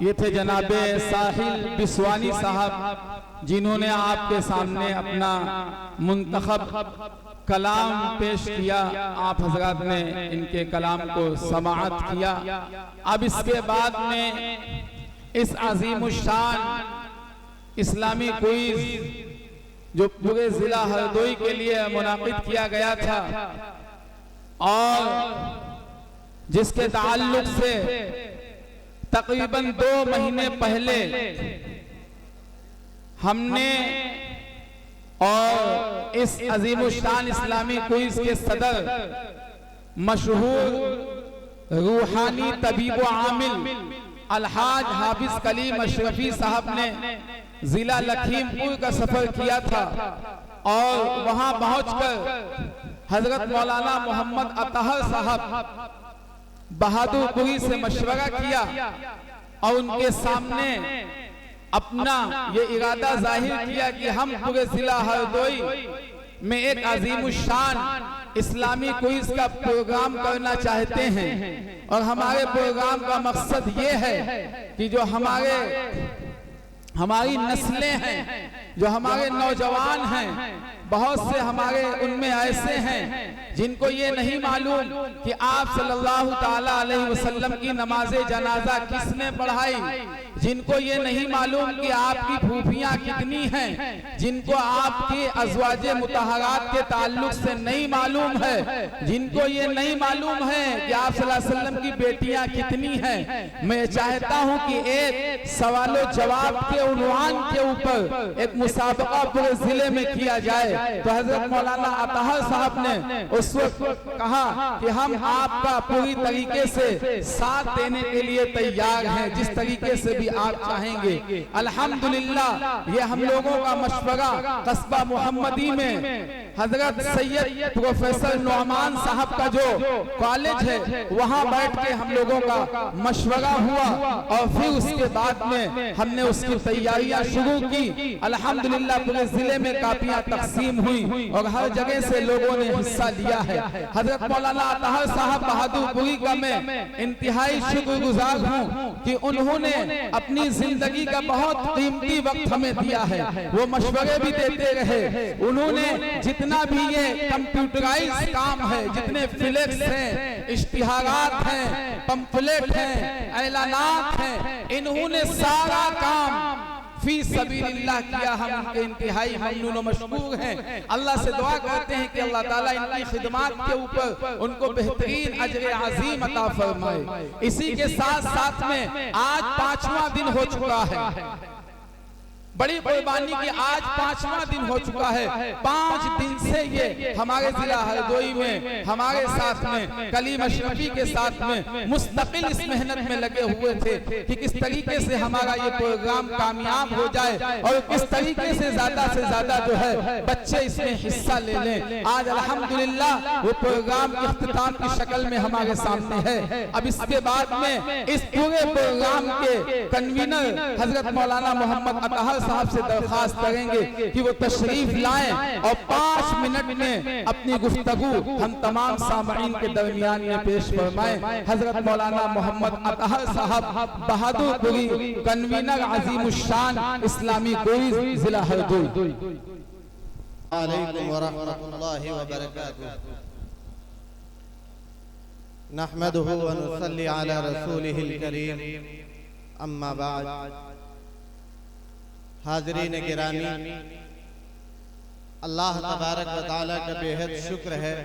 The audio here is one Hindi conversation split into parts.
ये थे जनाबे साहिल बिस्वानी साहब, जिन्होंने आपके सामने अपना मुंतखब कलाम पेश किया। आप हजरात ने इनके कलाम को समाअत किया। अब इसके बाद में इस अजीमुशान इस्लामी क्विज जो पूरे जिला हरदोई के लिए मुनाकिद किया गया था और जिसके ताल्लुक से तकरीबन 2 महीने पहले हमने और इस अजीमुशान इस्लामी क्विज के सदर मशहूर रूहानी तबीब आमिल अलहाज हाफिज कलीम अशरफी साहब ने जिला लखीमपुर का सफर किया था और वहां पहुंचकर हजरत मौलाना मोहम्मद अतहर साहब बहादुरपुरी से मशवरा किया और उनके सामने अपना ये इरादा जाहिर किया कि हम पूरे जिला हरदोई में एक अजीमुशान इस्लामी क्विज का प्रोग्राम करना चाहते हैं। और हमारे प्रोग्राम का मकसद ये है कि जो हमारी नस्लें हैं, जो हमारे नौजवान हैं, बहुत से हमारे उनमें ऐसे हैं जिनको ये नहीं मालूम कि आप सल्लल्लाहु ताला अलैहि वसल्लम की नमाज़े जनाजा किसने पढ़ाई, जिनको ये नहीं मालूम कि आपकी फूफियां कितनी हैं, जिनको आपके अज़वाजे मुतहरात के ताल्लुक से नहीं मालूम है, जिनको ये नहीं मालूम है कि आप सल्लल्लाहु अलैहि वसल्लम की बेटियां कितनी हैं। मैं चाहता हूं कि एक सवालो जवाब के उन्वान के ऊपर एक मुसाबका पूरे जिले में किया जाए। तो हजरत मौलाना अतहर साहब ने उस वक्त कहा कि हम आपका पूरी तरीके से साथ देने के लिए तैयार हैं, जिस तरीके से भी आप चाहेंगे। अल्हम्दुलिल्लाह ये हम लोगों का मशवरा कस्बा मोहम्मदी में हजरत सैयद प्रोफेसर नौमान साहब का जो कॉलेज है वहां बैठ के हम लोगों का मशवरा हुआ और फिर उसके बाद में हमने उसकी तैयारियां शुरू की। अल्हम्दुलिल्लाह पूरे जिले में कापियां तकसीम हुई और हर जगह से लोगों ने हिस्सा लिया है। हजरत मौलाना अतहर साहब बहादुरपुरी का मैं इंतहाई शुक्रगुजार हूँ कि उन्होंने अपनी जिंदगी का बहुत कीमती वक्त हमें दिया है। वो मशवरे भी देते रहे। उन्होंने जितना भी ये कंप्यूटराइज काम है, जितने फ्लेक्स हैं, इश्तिहारात हैं, पंपलेट हैं, ऐलानात हैं, इन्होंने सारा काम फी सबीलिल्लाह किया। हम उनके इंतहाई ममनून और मशकूर हैं। अल्लाह से दुआ करते हैं कि अल्लाह ताला इनकी खिदमत के ऊपर उनको बेहतरीन अजर अजीम अता फरमाए। इसी के साथ साथ में आज 5वां दिन हो चुका है, बड़ी कुर्बानी की आज 5वां दिन हो चुका है। 5 दिन से ये हमारे जिला हरदोई में हमारे साथ में कलीम अशरफी के साथ में मुस्तकिल इस मेहनत में लगे हुए थे कि किस तरीके से हमारा ये प्रोग्राम कामयाब हो जाए और किस तरीके से ज्यादा जो है बच्चे इसमें हिस्सा ले लें। आज अल्हम्दुलिल्लाह वो प्रोग्राम इख्तिताम की शक्ल में हमारे सामने है। अब इसके बाद में इस पूरे प्रोग्राम के कन्वीनर हजरत मौलाना मोहम्मद अतहर साहब से दरखास्त करेंगे कि वो तशरीफ लाएं और 5 मिनट में अपनी गुफ्तगू हम तमाम सामईन के दरमियान में पेश फरमाएं। हजरत मौलाना मोहम्मद अतहर साहब बहादुरपुरी कन्वीनर अजीमुशान इस्लामी क्विज जिला हरदोई। अलैकुम व रहमतुल्लाहि व बरकातुहू। नहमदुहु व नुसल्ली अला रसूलिहिल करीम, अम्मा बाद। हाज़रीन गिरामी, अल्लाह तबारक व तआला का बेहद शुक्र है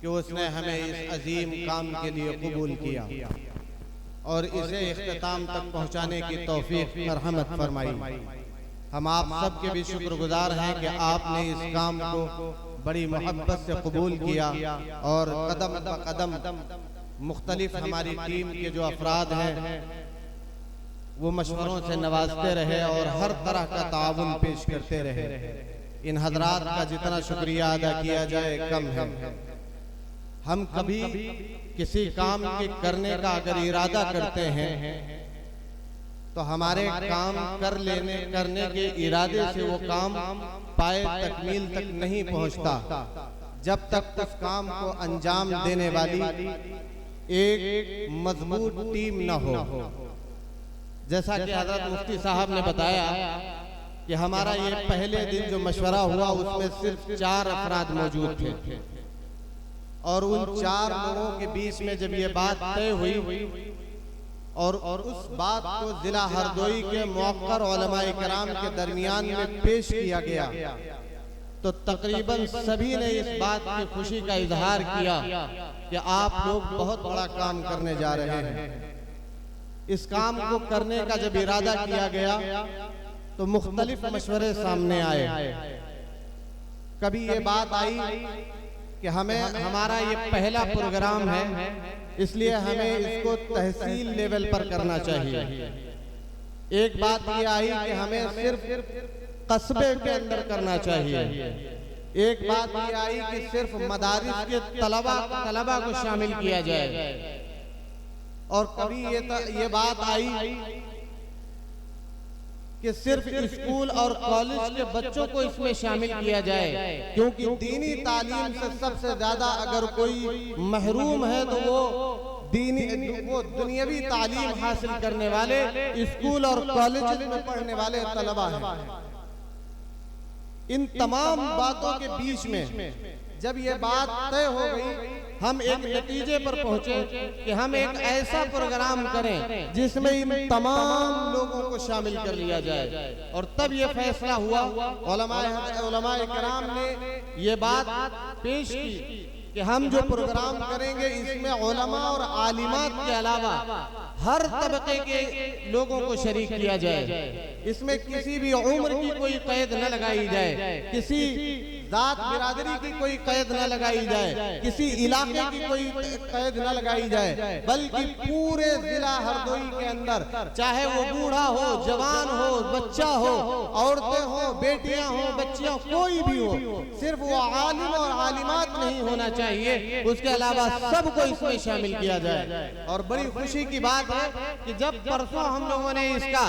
कि उसने हमें इस अजीम काम के लिए कबूल किया और इसे इख्तिताम तक पहुँचाने की तौफीक मरहमत फरमाई। हम आप सब के भी शुक्रगुजार हैं कि आपने इस काम को बड़ी मोहब्बत से कबूल किया और कदम ब कदम मुख्तलिफ हमारी टीम के जो अफराद हैं वो मशवरों से नवाजते रहे और हर तरह का ताउन पेश करते रहे। इन हजरात का जितना शुक्रिया अदा किया जाए कम है। हम कभी किसी काम के करने का अगर इरादा करते हैं तो हमारे काम करने के इरादे से वो काम पाए तकमील तक नहीं पहुंचता जब तक उस काम को अंजाम देने वाली एक मजबूत टीम न हो। जैसा कि हजरत मुफ्ती साहब ने बताया कि हमारा ये पहले दिन जो मशवरा हुआ उसमें सिर्फ 4 अफराद मौजूद थे और उन 4 लोगों के बीच में जब ये बात तय हुई और उस बात को जिला हरदोई के मुअक्कर उलमाए किराम के दरमियान में पेश किया गया तो तकरीबन सभी ने इस बात की खुशी का इजहार किया कि आप लोग बहुत बड़ा काम करने जा रहे हैं। इस काम को करने का जब इरादा किया गया तो मुख्तलिफ मशवरे सामने आए। कभी ये बात आई कि हमारा ये पहला प्रोग्राम है इसलिए हमें इसको तहसील लेवल पर करना चाहिए। एक बात ये आई कि हमें सिर्फ कस्बे के अंदर करना चाहिए। एक बात ये आई कि सिर्फ मदारिस के तलबा को शामिल किया जाए। और कभी ये बात आई कि सिर्फ स्कूल और कॉलेज के बच्चों को इसमें शामिल किया जाए, क्योंकि दीनी तालीम से सबसे ज्यादा अगर कोई महरूम है तो वो दुनियावी तालीम हासिल करने वाले स्कूल और कॉलेज में पढ़ने वाले तलबा हैं। इन तमाम बातों के बीच में जब ये बात तय हो गई हम एक नतीजे पर पहुंचे कि हम एक ऐसा प्रोग्राम करें जिसमें इन तमाम लोगों को शामिल कर लिया जाए। और तब ये फैसला हुआ, उलमाए किराम ने ये बात पेश की कि हम जो प्रोग्राम करेंगे इसमें उलमा और आलिमात के अलावा हर तबके के लोगों को शरीक किया जाए। इसमें किसी भी उम्र की कोई कैद न लगाई जाए, किसी जात बिरादरी की कोई कैद न लगाई जाए, किसी इलाके की कोई कैद न लगाई जाए, बल्कि पूरे जिला हरदोई के अंदर चाहे वो बूढ़ा हो, जवान हो, बच्चा हो, औरतें हो, बेटियां हो, बच्चियां, कोई भी हो, सिर्फ वो आलिम और आलिमात नहीं होना चाहिए, उसके अलावा सबको इसमें शामिल किया जाए। और बड़ी खुशी की बात है कि जब परसों हम लोगों ने इसका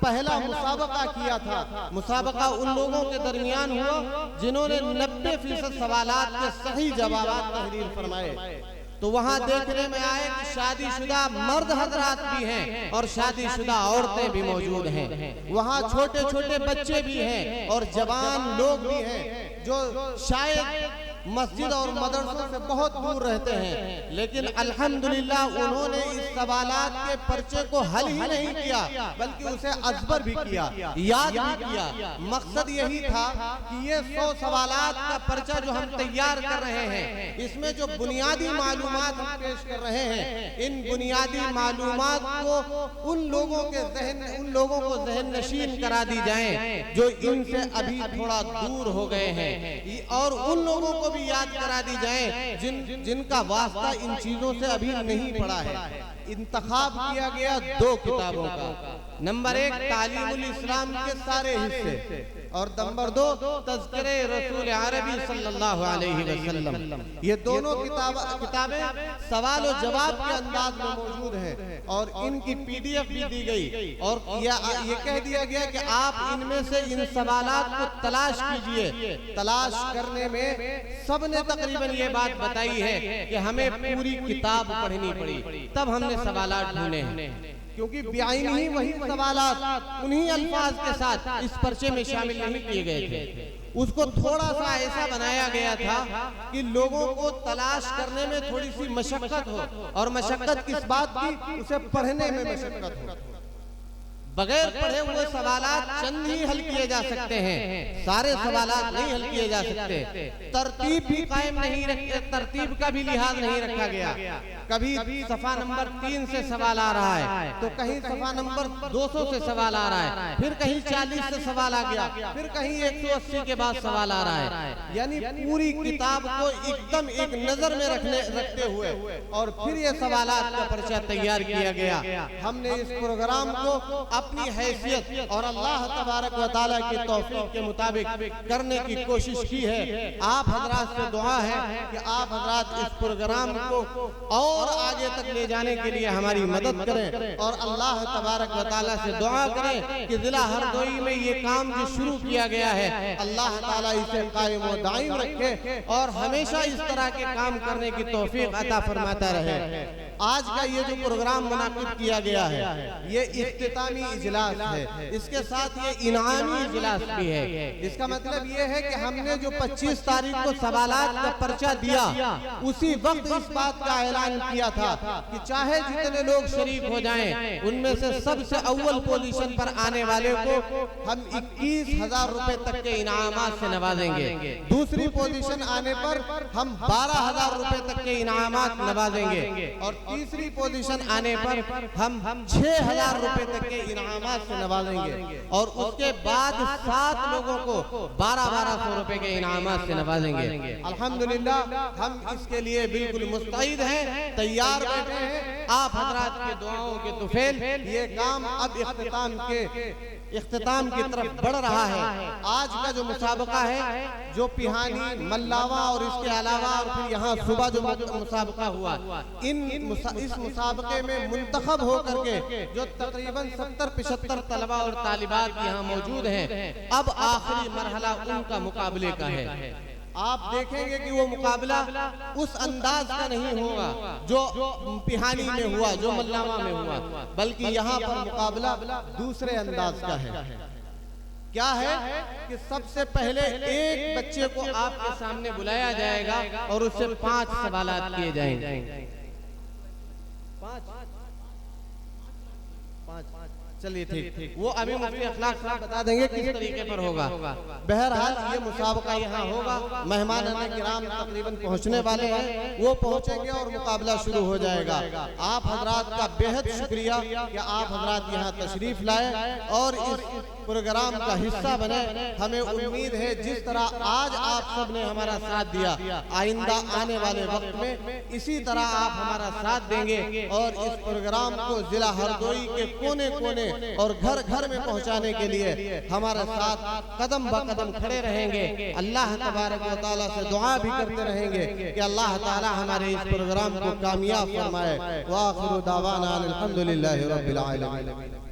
पहला मुसाबका किया था, मुसाबका उन लोगों के दरमियान हुआ जिन्होंने 90% सवालात के सही जवाब तहरीर फरमाए। तो वहाँ देखने में आए कि शादीशुदा मर्द हजरात भी हैं और शादीशुदा औरतें भी मौजूद हैं। वहाँ छोटे छोटे बच्चे भी हैं और जवान लोग भी हैं जो शायद मस्जिद और मदरसों से बहुत दूर रहते हैं, लेकिन अल्हम्दुलिल्लाह उन्होंने इस सवालात के पर्चे को हल ही नहीं किया बल्कि उसे अजबर भी किया, याद भी किया। मकसद यही था कि ये 100 सवालात का पर्चा जो हम तैयार कर रहे हैं इसमें जो बुनियादी मालूमात हम पेश कर रहे हैं, इन बुनियादी मालूमात को उन लोगों को जहन नशीन करा दी जाए जो इनसे अभी थोड़ा दूर हो गए हैं, और उन लोगों को भी याद करा दी जाए जिनका वास्ता इन चीजों से अभी नहीं पड़ा है। इंतखाब किया गया 2 किताबों का, नंबर 1 तालीमुल इस्लाम के सारे हिस्से और नंबर 2 तज़किरे रसूल अरबी सल्लल्लाहु अलैहि वसल्लम। ये दोनों किताबें सवाल और जवाब के अंदाज में मौजूद हैं और इनकी PDF भी दी गई और ये कह दिया गया कि आप इनमें से इन सवालात को तलाश कीजिए। तलाश करने में सबने तकरीबन ये बात बताई है कि हमें पूरी किताब पढ़नी पड़ी, तब हमने सवालात ढूंढे हैं, क्योंकि बेआईनी ही वही सवालात उन्हीं अल्फाज के साथ इस पर्चे में शामिल नहीं किए गए थे। उसको थोड़ा सा ऐसा बनाया गया था कि लोगों को तलाश करने में थोड़ी सी मशक्कत हो, और मशक्कत किस बात की, उसे पढ़ने में मशक्कत हो। बगैर पढ़े हुए सवालात चंद ही हल किए जा सकते हैं, सारे सवालात नहीं हल किए जा सकते। तरतीब भी कायम नहीं रखते, तरतीब का भी लिहाज नहीं रखा गया। कभी सफा नंबर 3 से सवाल आ रहा है तो कहीं सफा नंबर 200 से सवाल आ रहा है, फिर कहीं 40 से सवाल आ गया, फिर कहीं 180 के बाद सवाल आ रहा है। यानी पूरी किताब को एकदम एक नजर में रखते हुए और फिर ये सवालात का पर्चा तैयार किया गया। हमने इस प्रोग्राम को अपनी हैसियत और अल्लाह तबारक व तआला की तौफीक के मुताबिक करने की कोशिश की है। आप हजरात से दुआ है कि आप हजरात इस प्रोग्राम को और आगे तक ले जाने के लिए हमारी मदद करें और अल्लाह तबारक व तआला से दुआ करें कि जिला हरदोई में ये काम जो शुरू किया गया है अल्लाह ताला इसे कायम व दायम रखे और हमेशा इस तरह के काम करने की तौफीक अता फरमाता रहे। आज का ये जो प्रोग्राम मुनाकिद किया गया है ये इख्तितामी इजलास है, इसके साथ ये इनामी इजलास भी है। इसका मतलब ये है कि हमने जो 25 तारीख को सवालात का पर्चा दिया उसी वक्त इस बात का ऐलान किया था कि चाहे जितने लोग शरीक हो जाएं उनमें से सबसे अव्वल पोजीशन पर आने वाले को हम 21,000 रुपए तक के इनामात से नवाजेंगे, दूसरी पोजीशन आने पर हम 12,000 रुपए तक के इनामात नवाजेंगे और तीसरी पोजीशन आने पर हम 6,000 रुपए तक के इनामात से नवाजेंगे और उसके बाद 7 लोगों को 1200 रुपए के इनामात से नवाजेंगे। अल्हम्दुलिल्लाह हम इसके लिए बिल्कुल मुस्तैद हैं, तैयार बैठे हैं। आप हजरात के दुआओं के तुफैल ये काम अब इख्तिताम की तरफ बढ़ रहा है। आज का जो मुसाबका है, जो पिहानी, मल्लावा और इसके अलावा और फिर यहाँ सुबह जो मुसाबका हुआ, इस मुसाबके में मुंतखब होकर के जो तकरीबन 70-75 तलबा और तालिबात यहाँ मौजूद हैं, अब आखिरी मरहला उनका मुकाबले का है। आप देखेंगे कि वो मुकाबला उस अंदाज का नहीं होगा जो पिहानी में हुआ, जो मल्लावा में हुआ, बल्कि यहाँ पर मुकाबला दूसरे अंदाज का है। क्या है कि सबसे पहले एक बच्चे को आपके सामने बुलाया जाएगा और उससे 5 सवालात किए जाएंगे। 5 चलिए ठीक, वो अभी मुफ्ती अखलाक साहब बता देंगे किस तरीके पर होगा। बहरहाल ये मुसाबका यहाँ होगा, मेहमान किराम तकरीबन पहुँचने वाले हैं, वो पहुँचेंगे और मुकाबला शुरू हो जाएगा। आप हजरात का बेहद शुक्रिया कि आप हजरात यहाँ तशरीफ लाए और इस प्रोग्राम का हिस्सा बने। हमें उम्मीद है जिस तरह आज आप सब ने हमारा साथ दिया, आइंदा आने वाले वक्त में इसी तरह आप हमारा साथ देंगे और इस प्रोग्राम को जिला हरदोई के कोने कोने और घर घर में पहुंचाने के लिए हमारे साथ कदम ब कदम खड़े रहेंगे। अल्लाह तबारक व तआला से दुआ भी करते रहेंगे कि अल्लाह ताला हमारे इस प्रोग्राम को कामयाब फरमाए। व आखिरु दावाना अल्हम्दुलिल्लाहि रब्बिल आलमीन।